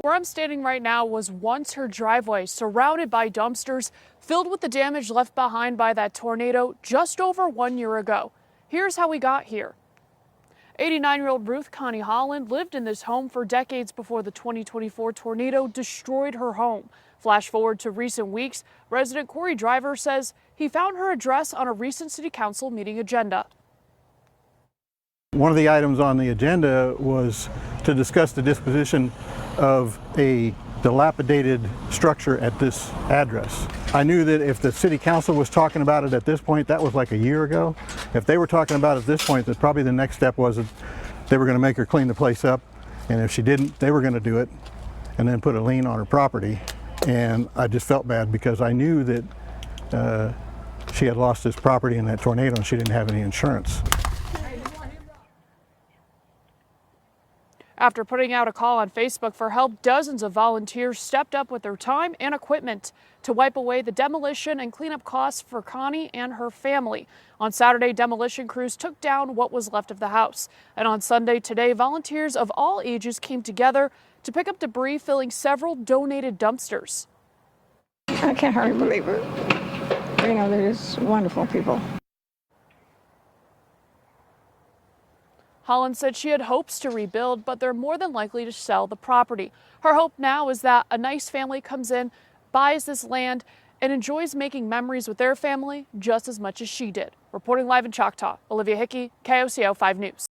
Where I'm standing right now was once her driveway, surrounded by dumpsters filled with the damage left behind by that tornado just over 1 year ago. Here's how we got here. 89-year-old Ruth Connie Holland lived in this home for decades before the 2024 tornado destroyed her home. Flash forward to recent weeks, resident Corey Driver says he found her address on a recent city council meeting agenda. One of the items on the agenda was to discuss the disposition of a dilapidated structure at this address. I knew that if the city council was talking about it at this point, that was like a year ago. If they were talking about it at this point, that probably the next step was that they were going to make her clean the place up. And if she didn't, they were going to do it and then put a lien on her property. And I just felt bad because I knew that she had lost this property in that tornado and she didn't have any insurance. After putting out a call on Facebook for help, dozens of volunteers stepped up with their time and equipment to wipe away the demolition and cleanup costs for Connie and her family. On Saturday, demolition crews took down what was left of the house. And on Sunday today, volunteers of all ages came together to pick up debris, filling several donated dumpsters. I can't hardly believe it. You know, they're just wonderful people. Holland said she had hopes to rebuild, but they're more than likely to sell the property. Her hope now is that a nice family comes in, buys this land, and enjoys making memories with their family just as much as she did. Reporting live in Choctaw, Olivia Hickey, KOCO 5 News.